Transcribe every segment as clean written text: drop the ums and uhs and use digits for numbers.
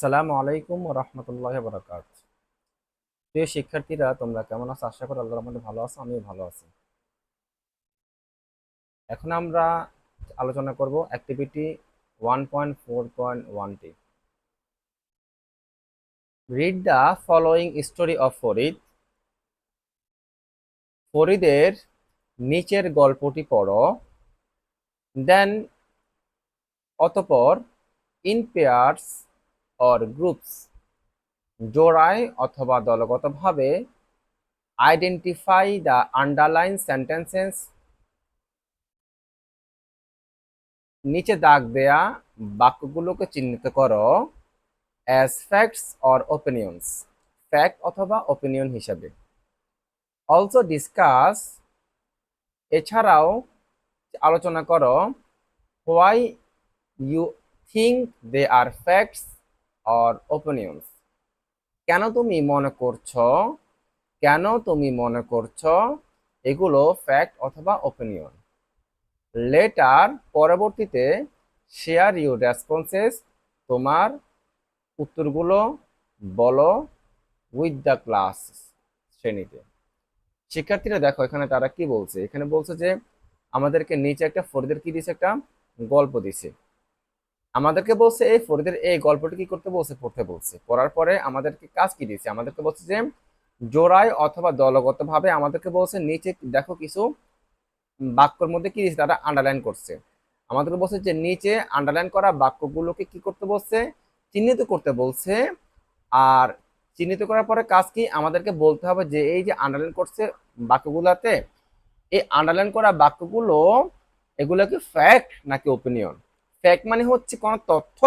আসসালামু আলাইকুম ওয়া রাহমাতুল্লাহি ওয়া বারাকাতুহু। প্রিয় শিক্ষার্থীরা, তোমরা কেমন আছো? আশা করি আল্লাহর রহমতে ভালো আছো, আমিও ভালো আছি। এখন আমরা আলোচনা করব অ্যাক্টিভিটি 1.4.1টি। Read the following story of Farid. ফরিদের নিচের গল্পটি পড়ো। দেন অতঃপর ইন পেয়ার্স অর গ্রুপস, জোড়ায় অথবা দলগতভাবে আইডেন্টিফাই দ্য আন্ডারলাইন সেন্টেন্সেস, নিচে দাগ দেয়া বাক্যগুলোকে চিহ্নিত করো as facts or opinions, fact অথবা ওপিনিয়ন হিসাবে। অলসো ডিসকাস, এছাড়াও আলোচনা করো why you think they are facts or opinions, কেন তুমি মনে করছো এগুলো ফ্যাক্ট অথবা ওপিনিয়ন। লেটার, পরবর্তীতে শেয়ার ইউর রেসপন্সেস, তোমার উত্তরগুলো বলো উইথ দ্য ক্লাস, শ্রেণীতে। শিক্ষার্থীরা দেখো এখানে তারা কি বলছে, এখানে বলছে যে আমাদেরকে নিচে একটা ফরিদের কি দিছে, একটা গল্প দিছে। আমাদেরকে বলছে এই ফরিদের এই গল্পটি কি করতে বলছে, পড়তে বলছে। পড়ার পরে আমাদেরকে কাজ কি দিছে, আমাদেরকে বলছে যে জোড়ায় অথবা দলগতভাবে আমাদেরকে বলছে নিচে দেখো কিছু বাক্যের মধ্যে কি দিছে, তারা আন্ডারলাইন করছে। আমাদেরকে বলছে যে নিচে আন্ডারলাইন করা বাক্যগুলোকে কি করতে বলছে, চিহ্নিত করতে বলছে। আর চিহ্নিত করার পরে কাজ কি, আমাদেরকে বলতে হবে যে এই যে আন্ডারলাইন করছে বাক্যগুলোতে, এই আন্ডারলাইন করা বাক্যগুলো এগুলো কি ফ্যাক্ট নাকি ওপিনিয়ন। ফ্যাক্ট মানে হচ্ছে কোনো তথ্য,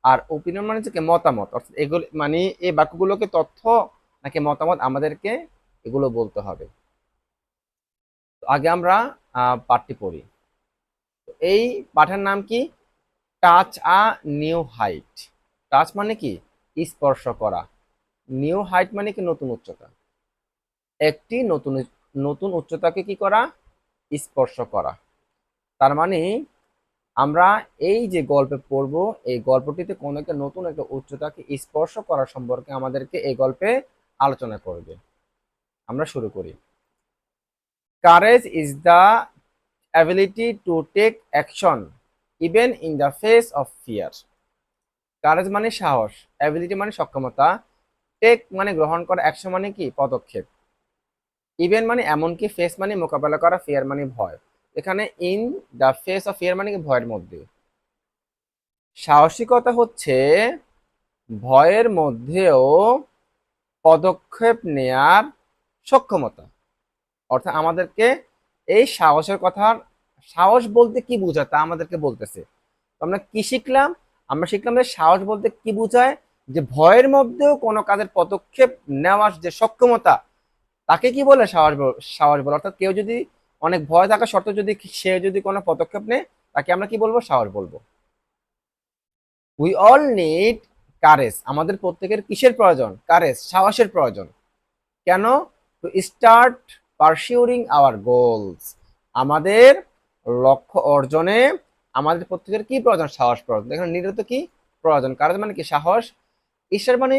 আর ওপিনিয়ন মানে হচ্ছে কি মতামত। অর্থাৎ এগুলো মানে এই বাক্যগুলোকে তথ্য নাকি মতামত, আমাদেরকে এগুলো বলতে হবে। তো আগে আমরা পাঠটি পড়ি। এই পাঠের নাম কি? Touch a new height. Touch মানে কি? স্পর্শ করা। নিউ হাইট মানে কি? নতুন উচ্চতা। একটি নতুন নতুন উচ্চতাকে কি করা? স্পর্শ করা। তার মানে আমরা এই যে গল্পে পড়বো, এই গল্পটিতে কোনো একটা নতুন একটা উচ্চতাকে স্পর্শ করা সম্পর্কে আমাদেরকে এই গল্পে আলোচনা করবে। আমরা শুরু করি। Courage is the ability to take action even in the face of fear. Courage মানে সাহস, অ্যাবিলিটি মানে সক্ষমতা, টেক মানে গ্রহণ করা, অ্যাকশন মানে কি? পদক্ষেপ। ইভেন মানে এমনকি, ফেস মানে মোকাবেলা করা, ফিয়ার মানে ভয়। এখানে in the face of fear মানে কি? ভয়ের মধ্যে। সাহসিকতা হচ্ছে ভয়ের মধ্যেও পদক্ষেপ নেয়ার সক্ষমতা। অর্থাৎ আমাদেরকে এই সাহসের কথা, সাহস বলতে কি বোঝায় তা আমাদেরকে বলতেছে। তো আমরা কি শিখলাম? আমরা শিখলাম যে সাহস বলতে কি বোঝায়, যে ভয়ের মধ্যেও কোনো কাজের পদক্ষেপ নেওয়ার যে সক্ষমতা, তাকে কি বলে? সাহস বলে। অর্থাৎ কেউ যদি অনেক ভয় থাকা সত্ত্বেও যদি সে যদি কোনো পদক্ষেপ নেয়, তাকে আমরা কি বলবো? সাহস বলবো। We all need courage. আমাদের প্রত্যেকের কিসের প্রয়োজন? কারেজ, সাহসের প্রয়োজন। কেন? To start pursuing our goals. আমাদের লক্ষ্য অর্জনে আমাদের প্রত্যেকের কি প্রয়োজন? সাহস প্রয়োজন। এখানে নিরত কি? প্রয়োজন। কারেজ মানে কি? সাহস। ঈশ্বর মানে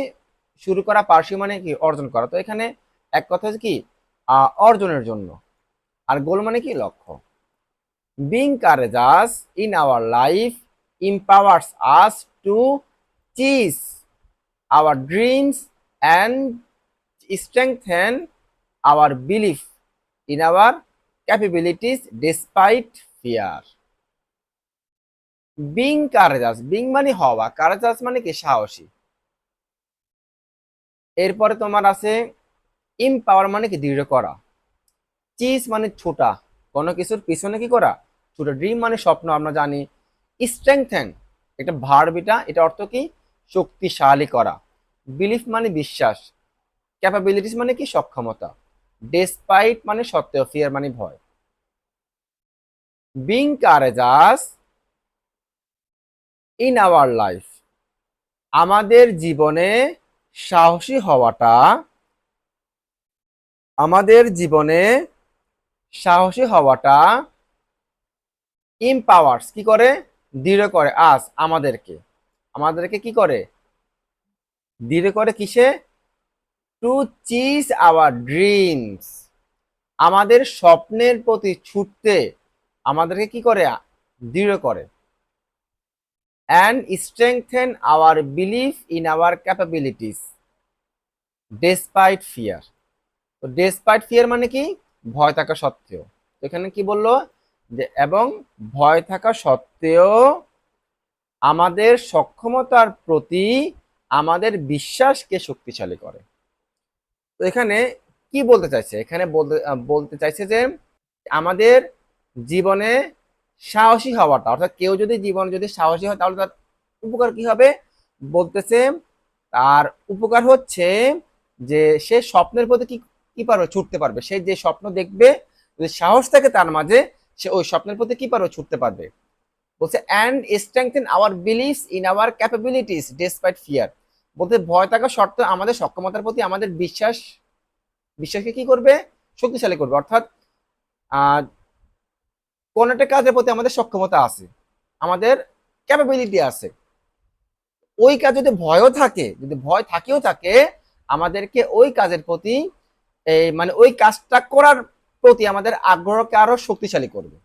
শুরু করা, পারসিউ মানে কি? অর্জন করা। তো এখানে এক কথা হচ্ছে কি? অর্জনের জন্য। আর গোল মানে কি? লক্ষ্য। Being courageous in our life empowers us to chase our dreams and strengthen our belief in our capabilities despite fear. Being courageous, being মানে হওয়া, courageous মানে কি? সাহসী। এরপরে তোমার আছে empower মানে কি? দৃঢ় করা। চিজ মানে ছোটা, কোনো কিছুর পিছনে কি করা? ছোটা। ড্রিম মানে স্বপ্ন, আমরা জানি। স্ট্রেংথেন এটা ভার্ব, এটা অর্থ কি? শক্তিশালী করা। বিলিফ মানে বিশ্বাস। ক্যাপাবিলিটিস মানে কি? সক্ষমতা। ডেসপাইট মানে সত্ত্বেও, ফিয়ার মানে ভয়। বিং কারেজাস ইন আওয়ার লাইফ, আমাদের জীবনে সাহসী হওয়াটা, আমাদের জীবনে সাহসী হওয়াটা ইমপাওয়ার্স কি করে? দৃঢ় করে। আজ আমাদেরকে, আমাদেরকে কি করে? দৃঢ় করে কিসে? টু চিজ আওয়ার ড্রিমস, আমাদের স্বপ্নের প্রতি ছুটতে আমাদেরকে কি করে? দৃঢ় করে। And strengthen our belief in our capabilities despite fear. তো ডেসপাইট ফিয়ার মানে কি? ভয় থাকা সত্ত্বেও। এখানে কি বললো? যে এবং ভয় থাকা সত্ত্বেও আমাদের সক্ষমতার প্রতি আমাদের বিশ্বাসকে শক্তিশালী করে। তো এখানে কি বলতে চাইছে? এখানে বলতে চাইছে যে আমাদের জীবনে সাহসী হওয়াটা, অর্থাৎ কেউ যদি জীবনে যদি সাহসী হয় তাহলে তার উপকার কি হবে বলতেছে? তার উপকার হচ্ছে যে সে স্বপ্নের প্রতি কি কি পারবে? ছুটতে পারবে। সে যে স্বপ্ন দেখবে, যদি সাহস থাকে তার মাঝে, সে ওই স্বপ্নের প্রতি কি পারবে? ছুটতে পারবে। বলছে and strengthen our beliefs in our capabilities despite fear, বলতে ভয় থাকা সত্ত্বেও আমাদের সক্ষমতার প্রতি আমাদের বিশ্বাসকে কি করবে? শক্তিশালী করবে। অর্থাৎ কোন একটা কাজের প্রতি আমাদের সক্ষমতা আছে, আমাদের ক্যাপাবিলিটি আছে, ওই কাজ যদি ভয়ও থাকে, যদি ভয় থাকেও থাকে, আমাদেরকে ওই কাজের প্রতি এই মানে ওই কাজটা করার প্রতি আমাদের আগ্রহকে আরো শক্তিশালী করবে।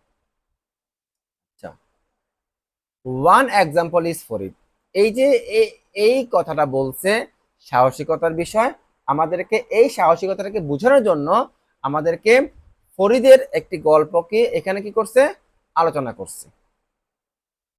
আচ্ছা, ওয়ান এক্সাম্পল ইজ ফরিদ। এই যে এই কথাটা বলছে সাহসিকতার বিষয়, আমাদেরকে এই সাহসিকতাটাকে বোঝানোর জন্য আমাদেরকে ফরিদের একটি গল্পকে এখানে কি করছে? আলোচনা করছে।